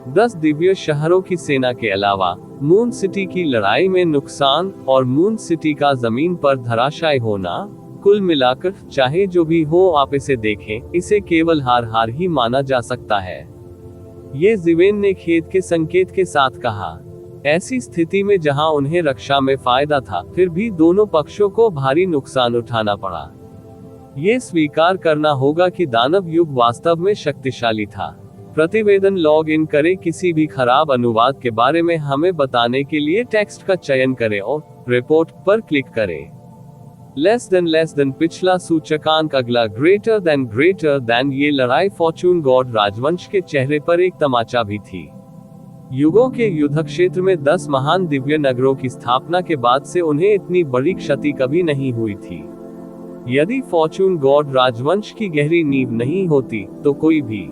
10 दिव्य शहरों की सेना के अलावा मून सिटी की लड़ाई में नुकसान और मून सिटी का जमीन पर धराशायी होना, कुल मिलाकर चाहे जो भी हो आप इसे देखें, इसे केवल हार ही माना जा सकता है। ये ज़िवेन ने खेद के संकेत के साथ कहा। ऐसी स्थिति में जहां उन्हें रक्षा में फायदा था, फिर भी दोनों पक्षों को भारी नुकसान उठाना पड़ा। ये स्वीकार करना होगा कि दानव युग वास्तव में शक्तिशाली था। प्रतिवेदन लॉग इन करें। किसी भी खराब अनुवाद के बारे में हमें बताने के लिए टेक्स्ट का चयन करें और रिपोर्ट पर क्लिक करें। लेस देन पिछला सूचकांक, अगला ग्रेटर देन। ये लड़ाई फॉर्चून गॉड राजवंश के चेहरे पर एक तमाचा भी थी। युगों के युद्ध क्षेत्र में 10 महान दिव्य नगरों की स्थापना के बाद से उन्हें इतनी बड़ी क्षति कभी नहीं हुई थी। यदि फॉर्चून गॉड राजवंश की गहरी नींव नहीं होती तो कोई भी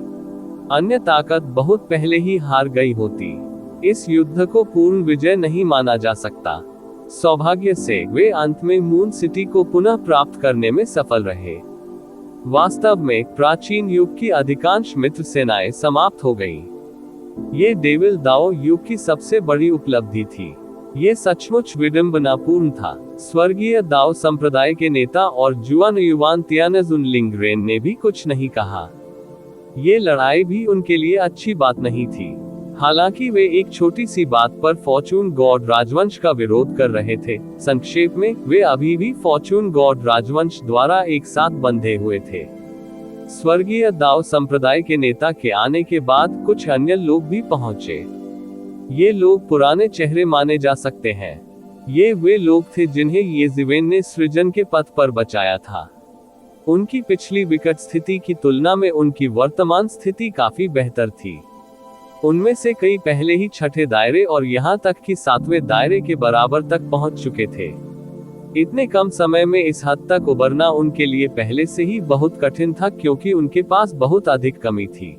अन्य ताकत बहुत पहले ही हार गई होती। इस युद्ध को पूर्ण विजय नहीं माना जा सकता। सौभाग्य से वे अंत में मून सिटी को पुनः प्राप्त करने में सफल रहे। वास्तव में प्राचीन युग की अधिकांश मित्र सेनाएं समाप्त हो गईं। ये डेविल दाओ युग की सबसे बड़ी उपलब्धि थी। ये सचमुच विडंबनापूर्ण था। स्वर्गीय दाओ संप्रदाय के नेता और जुवानयुवान तियानजुन लिंगरेन ने भी कुछ नहीं कहा। ये लड़ाई भी उनके लिए अच्छी बात नहीं थी। हालांकि वे एक छोटी सी बात पर फॉर्चून गॉड राजवंश का विरोध कर रहे थे। संक्षेप में, वे अभी भी फॉर्चून गॉड राजवंश द्वारा एक साथ बंधे हुए थे। स्वर्गीय दाव संप्रदाय के नेता के आने के बाद कुछ अन्य लोग भी पहुंचे। ये लोग पुराने चेहरे माने जा सकते हैं। ये वे लोग थे जिन्हें येज़ेवेन ने सृजन के पथ पर बचाया था। उनकी पिछली विकट स्थिति की तुलना में उनकी वर्तमान स्थिति काफी बेहतर थी। उनमें से कई पहले ही छठे दायरे और यहाँ तक कि 7वें दायरे के बराबर तक पहुंच चुके थे। इतने कम समय में इस हद तक उबरना उनके लिए पहले से ही बहुत कठिन था, क्योंकि उनके पास बहुत अधिक कमी थी।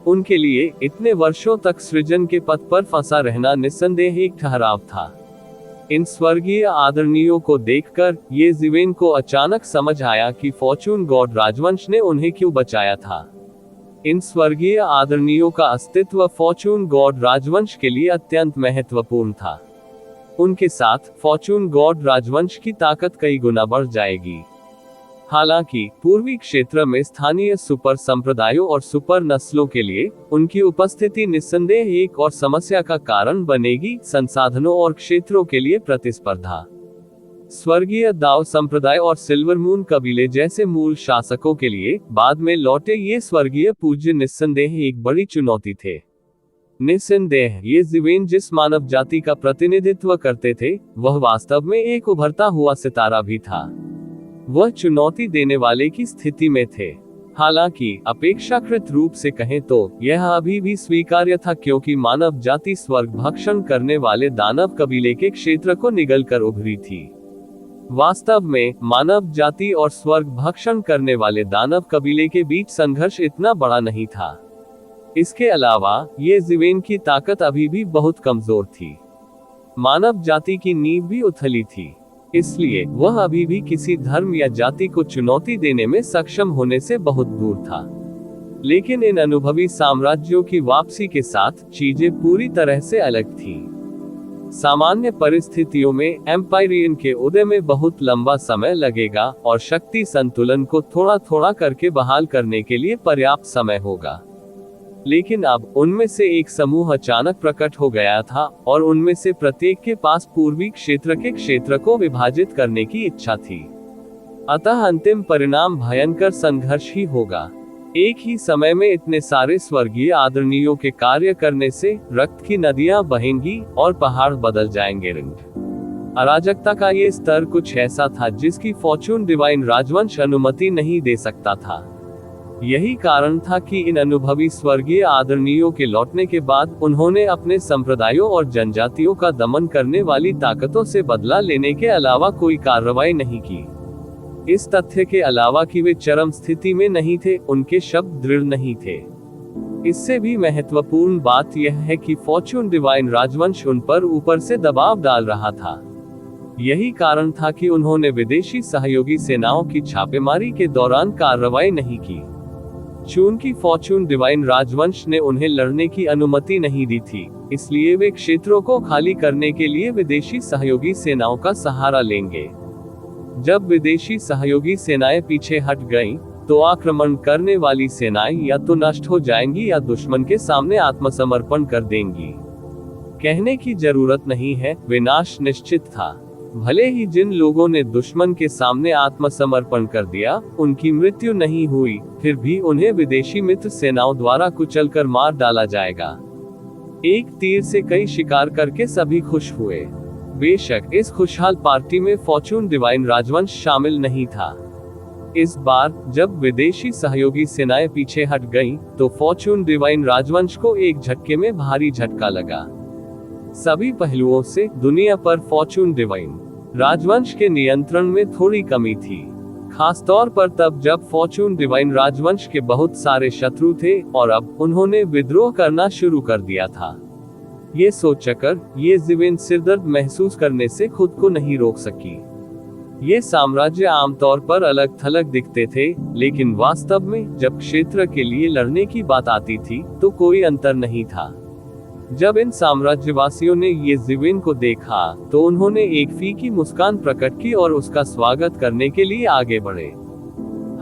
उनके लिए इतने वर्षों तक सृजन के पथ पर फंसा रहना निस्संदेह एक ठहराव था। इन स्वर्गीय आदरणीयों को देखकर येज़ेवेन को अचानक समझ आया कि फॉर्चून गॉड राजवंश ने उन्हें क्यों बचाया था। इन स्वर्गीय आदरणीयों का अस्तित्व फॉर्चून गॉड राजवंश के लिए अत्यंत महत्वपूर्ण था। उनके साथ फॉर्चून गॉड राजवंश की ताकत कई गुना बढ़ जाएगी। हालांकि पूर्वी क्षेत्र में स्थानीय सुपर संप्रदायों और सुपर नस्लों के लिए उनकी उपस्थिति निस्संदेह एक और समस्या का कारण बनेगी, संसाधनों और क्षेत्रों के लिए प्रतिस्पर्धा। स्वर्गीय दाव संप्रदाय और सिल्वर मून कबीले जैसे मूल शासकों के लिए बाद में लौटे ये स्वर्गीय पूज्य निस्संदेह एक बड़ी चुनौती थे। निस्संदेह येज़ेवेन जिस मानव जाति का प्रतिनिधित्व करते थे, वह वास्तव में एक उभरता हुआ सितारा भी था। वह चुनौती देने वाले की स्थिति में थे। हालांकि अपेक्षाकृत रूप से कहें तो यह अभी भी स्वीकार्य था, क्योंकि मानव जाति स्वर्ग भक्षण करने वाले दानव कबीले के क्षेत्र को निगलकर उभरी थी। वास्तव में मानव जाति और स्वर्ग भक्षण करने वाले दानव कबीले के बीच संघर्ष इतना बड़ा नहीं था। इसके अलावा येज़ेवेन की ताकत अभी भी बहुत कमजोर थी। मानव जाति की नींव भी उथली थी, इसलिए वह अभी भी किसी धर्म या जाति को चुनौती देने में सक्षम होने से बहुत दूर था। लेकिन इन अनुभवी साम्राज्यों की वापसी के साथ चीजें पूरी तरह से अलग थीं। सामान्य परिस्थितियों में एम्पायरियन के उदय में बहुत लंबा समय लगेगा और शक्ति संतुलन को थोड़ा थोड़ा करके बहाल करने के लिए पर्याप्त समय होगा। लेकिन अब उनमें से एक समूह अचानक प्रकट हो गया था और उनमें से प्रत्येक के पास पूर्वी क्षेत्र के क्षेत्र को विभाजित करने की इच्छा थी। अतः अंतिम परिणाम भयंकर संघर्ष ही होगा। एक ही समय में इतने सारे स्वर्गीय आदरणीयों के कार्य करने से रक्त की नदियां बहेंगी और पहाड़ बदल जाएंगे। अराजकता का ये स्तर कुछ ऐसा था जिसकी फॉर्चून डिवाइन राजवंश अनुमति नहीं दे सकता था। यही कारण था कि इन अनुभवी स्वर्गीय आदरणीयों के लौटने के बाद उन्होंने अपने संप्रदायों और जनजातियों का दमन करने वाली ताकतों से बदला लेने के अलावा कोई कार्रवाई नहीं की। इस तथ्य के अलावा कि वे चरम स्थिति में नहीं थे, उनके शब्द दृढ़ नहीं थे। इससे भी महत्वपूर्ण बात यह है कि फॉर्चून डिवाइन राजवंश उन पर ऊपर से दबाव डाल रहा था। यही कारण था कि उन्होंने विदेशी सहयोगी सेनाओं की छापेमारी के दौरान कार्रवाई नहीं की। चूंकि फॉर्चून डिवाइन राजवंश ने उन्हें लड़ने की अनुमति नहीं दी थी, इसलिए वे क्षेत्रों को खाली करने के लिए विदेशी सहयोगी सेनाओं का सहारा लेंगे। जब विदेशी सहयोगी सेनाएं पीछे हट गईं, तो आक्रमण करने वाली सेनाएं या तो नष्ट हो जाएंगी या दुश्मन के सामने आत्मसमर्पण कर देंगी। कहने की जरूरत नहीं है, विनाश निश्चित था। भले ही जिन लोगों ने दुश्मन के सामने आत्मसमर्पण कर दिया, उनकी मृत्यु नहीं हुई, फिर भी उन्हें विदेशी मित्र सेनाओं द्वारा कुचलकर मार डाला जाएगा। एक तीर से कई शिकार करके सभी खुश हुए। बेशक इस खुशहाल पार्टी में फॉर्चून डिवाइन राजवंश शामिल नहीं था। इस बार जब विदेशी सहयोगी सेनाएं पीछे हट गईं, तो फॉर्चून डिवाइन राजवंश को एक झटके में भारी झटका लगा। सभी पहलुओं से दुनिया पर फॉर्चून डिवाइन राजवंश के नियंत्रण में थोड़ी कमी थी, खासतौर पर तब जब फॉर्चून डिवाइन राजवंश के बहुत सारे शत्रु थे और अब उन्होंने विद्रोह करना शुरू कर दिया था। ये सोचकर येज़ेवेन सिरदर्द महसूस करने से खुद को नहीं रोक सकी। ये साम्राज्य आमतौर पर अलग थलग दिखते थे, लेकिन वास्तव में जब क्षेत्र के लिए लड़ने की बात आती थी तो कोई अंतर नहीं था। जब इन साम्राज्यवासियों ने येज़ेवेन को देखा तो उन्होंने एक फीकी मुस्कान प्रकट की और उसका स्वागत करने के लिए आगे बढ़े।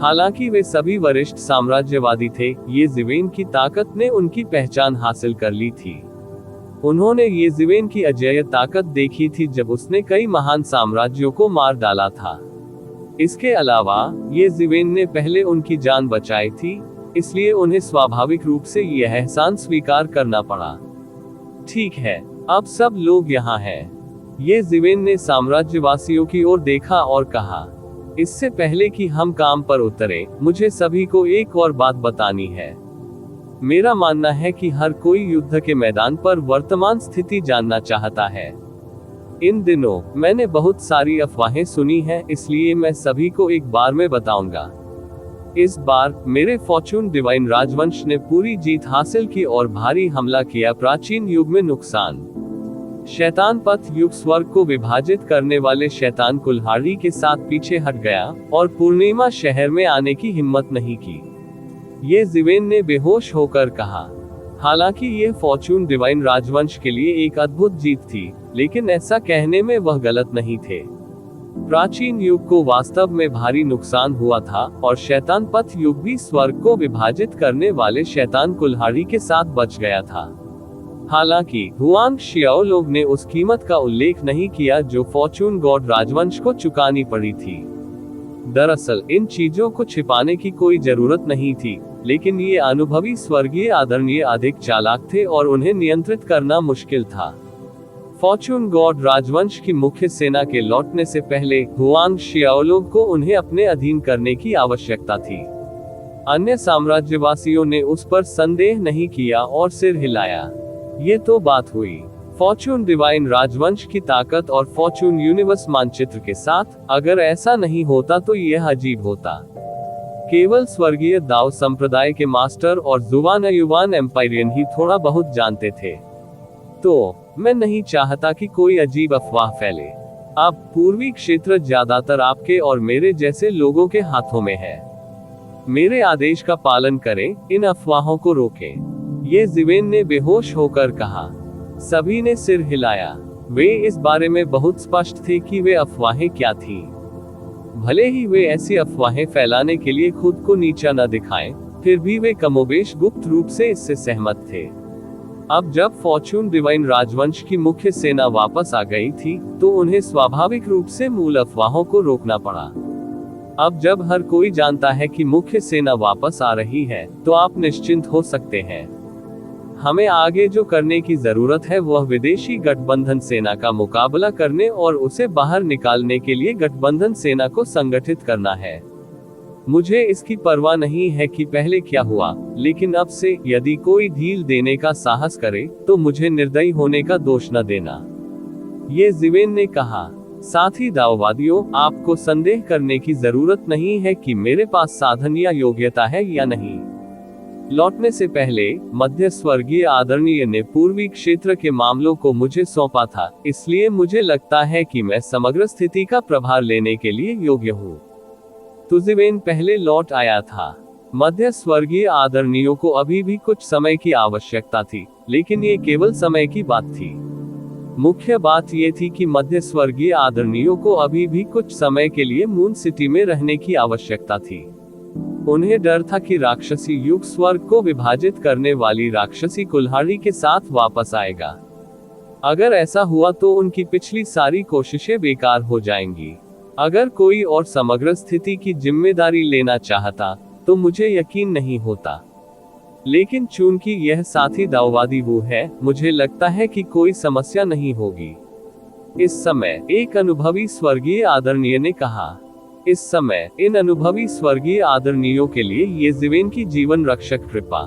हालांकि वे सभी वरिष्ठ साम्राज्यवादी थे, ये ज़िवेन की ताकत ने उनकी पहचान हासिल कर ली थी। उन्होंने ये ज़िवेन की अजेय ताकत देखी थी जब उसने कई महान साम्राज्यों को मार डाला था। इसके अलावा ये ज़िवेन ने पहले उनकी जान बचाई थी, इसलिए उन्हें स्वाभाविक रूप से यह एहसान स्वीकार करना पड़ा। ठीक है, अब सब लोग यहाँ हैं। ये ज़िवेन ने साम्राज्यवासियों की ओर देखा और कहा, इससे पहले कि हम काम पर उतरे, मुझे सभी को एक और बात बतानी है। मेरा मानना है कि हर कोई युद्ध के मैदान पर वर्तमान स्थिति जानना चाहता है। इन दिनों मैंने बहुत सारी अफवाहें सुनी हैं, इसलिए मैं सभी को एक बार में बताऊंगा। इस बार मेरे फॉर्चून डिवाइन राजवंश ने पूरी जीत हासिल की और भारी हमला किया। प्राचीन युग में नुकसान। शैतान पथ युग स्वर्ग को विभाजित करने वाले शैतान कुल्हाड़ी के साथ पीछे हट गया और पूर्णिमा शहर में आने की हिम्मत नहीं की। ये ज़िवेन ने बेहोश होकर कहा। हालांकि ये फॉर्चून डिवाइन राजवंश के लिए एक अद्भुत जीत थी, लेकिन ऐसा कहने में वह गलत नहीं थे। प्राचीन युग को वास्तव में भारी नुकसान हुआ था और शैतान पथ युग भी स्वर्ग को विभाजित करने वाले शैतान कुल्हाड़ी के साथ बच गया था। हालांकि हुआंग शियाओलोग ने उस कीमत का उल्लेख नहीं किया जो फॉर्चून गॉड राजवंश को चुकानी पड़ी थी। दरअसल इन चीजों को छिपाने की कोई जरूरत नहीं थी, लेकिन ये अनुभवी स्वर्गीय आदरणीय अधिक चालाक थे और उन्हें नियंत्रित करना मुश्किल था। फॉर्चून गॉड राजवंश की मुख्य सेना के लौटने से पहले हुआंग शियाओलोग को उन्हें अपने अधीन करने की आवश्यकता थी। अन्य साम्राज्यवासियों ने उस पर संदेह नहीं किया और सिर हिलाया। ये तो बात हुई फॉर्चून डिवाइन राजवंश की ताकत और फॉर्चून यूनिवर्स मानचित्र के साथ। अगर ऐसा नहीं होता तो यह अजीब होता। केवल स्वर्गीय दाव संप्रदाय के मास्टर और जुवान युवान एम्पायरियन ही थोड़ा बहुत जानते थे। तो मैं नहीं चाहता कि कोई अजीब अफवाह फैले। अब पूर्वी क्षेत्र ज्यादातर आपके और मेरे जैसे लोगों के हाथों में है। मेरे आदेश का पालन करें, इन अफवाहों को रोकें। ये ज़िवेन ने बेहोश होकर कहा। सभी ने सिर हिलाया। वे इस बारे में बहुत स्पष्ट थे कि वे अफवाहें क्या थीं। भले ही वे ऐसी अफवाहें फैलाने के लिए खुद को नीचा न दिखाएं, फिर भी वे कमोबेश गुप्त रूप से इससे सहमत थे। अब जब फॉर्चून डिवाइन राजवंश की मुख्य सेना वापस आ गई थी, तो उन्हें स्वाभाविक रूप से मूल अफवाहों को रोकना पड़ा। अब जब हर कोई जानता है कि मुख्य सेना वापस आ रही है, तो आप निश्चिंत हो सकते हैं। हमें आगे जो करने की जरूरत है वह विदेशी गठबंधन सेना का मुकाबला करने और उसे बाहर निकालने के लिए गठबंधन सेना को संगठित करना है। मुझे इसकी परवाह नहीं है कि पहले क्या हुआ, लेकिन अब से यदि कोई ढील देने का साहस करे, तो मुझे निर्दयी होने का दोष न देना। ये ज़िवेन ने कहा। साथ ही दाववादियों, आपको संदेह करने की जरूरत नहीं है कि मेरे पास साधन या योग्यता है या नहीं। लौटने से पहले मध्य स्वर्गीय आदरणीय ने पूर्वी क्षेत्र के मामलों को मुझे सौंपा था, इसलिए मुझे लगता है कि मैं समग्र स्थिति का प्रभार लेने के लिए योग्य हूँ। तो ज़िवेन पहले लौट आया था। मध्य स्वर्गीय आदरणीयों को अभी भी कुछ समय की आवश्यकता थी, लेकिन ये केवल समय की बात थी। मुख्य बात ये थी कि मध्य स्वर्गीय आदरणीयों को अभी भी कुछ समय के लिए मून सिटी में रहने की आवश्यकता थी। उन्हें डर था कि राक्षसी युग स्वर्ग को विभाजित करने वाली राक्षसी कुल्हाड़ी के साथ वापस आएगा। अगर ऐसा हुआ तो उनकी पिछली सारी कोशिशें बेकार हो जाएंगी। अगर कोई और समग्र स्थिति की जिम्मेदारी लेना चाहता, तो मुझे यकीन नहीं होता। लेकिन चूंकि यह साथी दाववादी वो है, मुझे लगता है कि कोई समस्या नहीं होगी। इस समय एक अनुभवी स्वर्गीय आदरणीय ने कहा। इस समय इन अनुभवी स्वर्गीय आदरणीयों के लिए ये ज़िवेन की जीवन रक्षक कृपा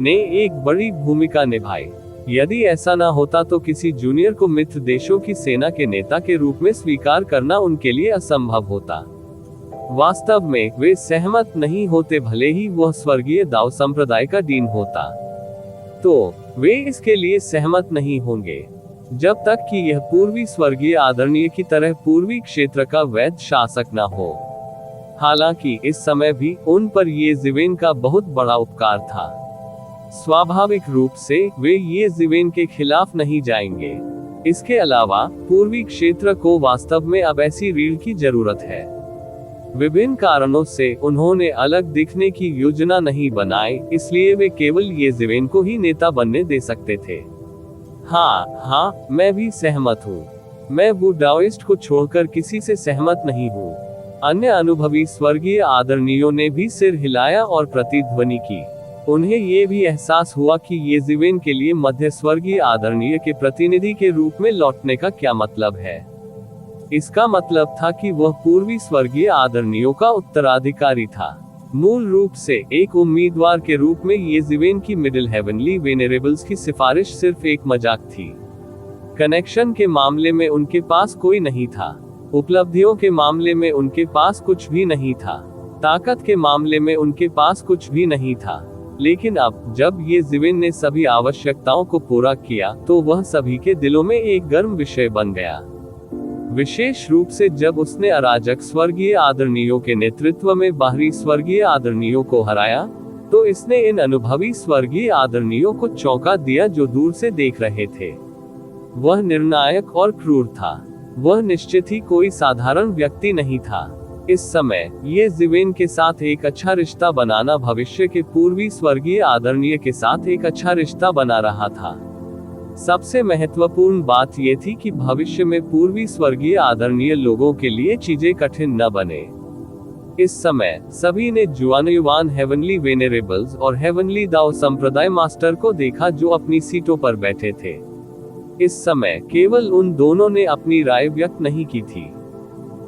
ने एक बड़ी भूमिका निभाई। यदि ऐसा न होता तो किसी जूनियर को मित्र देशों की सेना के नेता के रूप में स्वीकार करना उनके लिए असंभव होता। वास्तव में वे सहमत नहीं होते, भले ही वह स्वर्गीय दाव संप्रदाय का डीन होता। तो वे इसके लिए सहमत नहीं होंगे जब तक कि यह पूर्वी स्वर्गीय आदरणीय की तरह पूर्वी क्षेत्र का वैध शासक न हो। हालांकि इस समय भी उन पर ये ज़िवेन का बहुत बड़ा उपकार था। स्वाभाविक रूप से वे ये ज़िवेन के खिलाफ नहीं जाएंगे। इसके अलावा पूर्वी क्षेत्र को वास्तव में अब ऐसी रीढ़ की जरूरत है। विभिन्न कारणों से उन्होंने अलग दिखने की योजना नहीं बनाई, इसलिए वे केवल ये जिवेन को ही नेता बनने दे सकते थे। हाँ, मैं भी सहमत हूँ। मैं वु डाओइस्ट को छोड़कर किसी से सहमत नहीं हूँ। अन्य अनुभवी स्वर्गीय आदरणीयों ने भी सिर हिलाया और प्रतिध्वनि की। उन्हें ये भी एहसास हुआ कि ये जिवेन के लिए मध्य स्वर्गीय आदरणीय के प्रतिनिधि के रूप में लौटने का क्या मतलब है। इसका मतलब था कि वह पूर्वी स्वर्गीय आदरणीयों का उत्तराधिकारी था। मूल रूप से एक उम्मीदवार के रूप में ये जिवेन की मिडिल हेवनली वेनेरेबल्स की सिफारिश सिर्फ एक मजाक थी। कनेक्शन के मामले में उनके पास कोई नहीं था। उपलब्धियों के मामले में उनके पास कुछ भी नहीं था। ताकत के मामले में उनके पास कुछ भी नहीं था। लेकिन अब जब ये जिवेन ने सभी आवश्यकताओं को पूरा किया, तो वह सभी के दिलों में एक गर्म विषय बन गया। विशेष रूप से जब उसने अराजक स्वर्गीय आदरणीयों के नेतृत्व में बाहरी स्वर्गीय आदरणीयों को हराया, तो इसने इन अनुभवी स्वर्गीय आदरणीयों को चौंका दिया जो दूर से देख रहे थे। वह निर्णायक और क्रूर था। वह निश्चित ही कोई साधारण व्यक्ति नहीं था। इस समय ये जिवेन के साथ एक अच्छा रिश्ता बनाना भविष्य के पूर्वी स्वर्गीय आदरणीय के साथ एक अच्छा रिश्ता बना रहा था। सबसे महत्वपूर्ण बात यह थी कि भविष्य में पूर्वी स्वर्गीय आदरणीय लोगों के लिए चीजें कठिन न बने। इस समय सभी ने जुआनयुवान हेवनली वेनेरेबल्स और हेवनली दाओ संप्रदाय मास्टर को देखा जो अपनी सीटों पर बैठे थे। इस समय केवल उन दोनों ने अपनी राय व्यक्त नहीं की थी,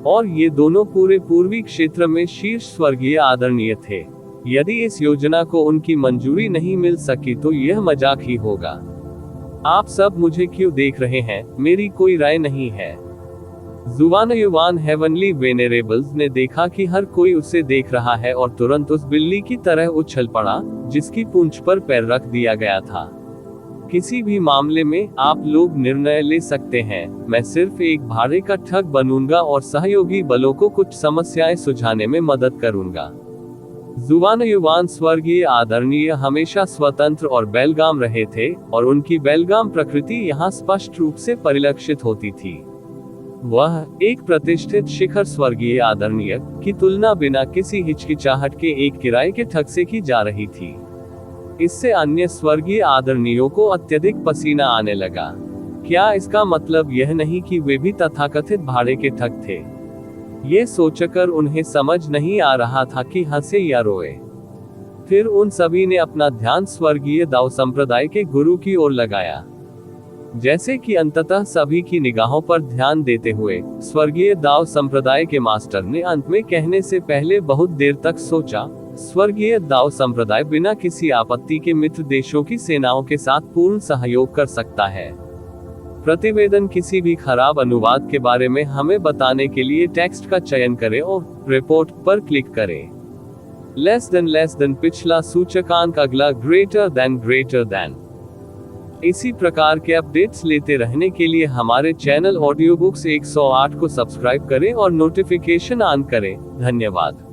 और ये दोनों पूरे पूर्वी क्षेत्र में शीर्ष स्वर्गीय आदरणीय थे। यदि इस योजना को उनकी मंजूरी नहीं मिल सकी तो यह मजाक ही होगा। आप सब मुझे क्यों देख रहे हैं? मेरी कोई राय नहीं है। जुआनयुवान हेवनली वेनेरेबल्स ने देखा कि हर कोई उसे देख रहा है और तुरंत उस बिल्ली की तरह उछल पड़ा जिसकी पूंछ पर पैर रख दिया गया था। किसी भी मामले में आप लोग निर्णय ले सकते हैं। मैं सिर्फ एक भाड़े का ठग बनूंगा और सहयोगी बलों को कुछ समस्याएं सुलझाने में मदद करूंगा। जुआनयुवान स्वर्गीय आदरणीय हमेशा स्वतंत्र और बेलगाम रहे थे, और उनकी बेलगाम प्रकृति यहाँ स्पष्ट रूप से परिलक्षित होती थी। वह एक प्रतिष्ठित शिखर स्वर्गीय आदरणीय की तुलना बिना किसी हिचकिचाहट के एक किराए के ठग से की जा रही थी। इससे अन्य स्वर्गीय आदरणीयों को अत्यधिक पसीना आने लगा। क्या इसका मतलब यह नहीं कि वे भी तथाकथित भाड़े के ठग थे? ये सोचकर उन्हें समझ नहीं आ रहा था कि हंसे या रोए। फिर उन सभी ने अपना ध्यान स्वर्गीय दाओ संप्रदाय के गुरु की ओर लगाया। जैसे कि अंततः सभी की निगाहों पर ध्यान देते हुए स्वर्गीय दाओ संप्रदाय के मास्टर ने अंत में कहने से पहले बहुत देर तक सोचा, स्वर्गीय दाओ संप्रदाय बिना किसी आपत्ति के मित्र देशों की सेनाओं के साथ पूर्ण सहयोग कर सकता है। प्रतिवेदन किसी भी खराब अनुवाद के बारे में हमें बताने के लिए टेक्स्ट का चयन करें और रिपोर्ट पर क्लिक करें। लेस देन पिछला सूचकांक, अगला ग्रेटर देन। इसी प्रकार के अपडेट्स लेते रहने के लिए हमारे चैनल ऑडियो बुक्स 108 को सब्सक्राइब करें और नोटिफिकेशन ऑन करें। धन्यवाद।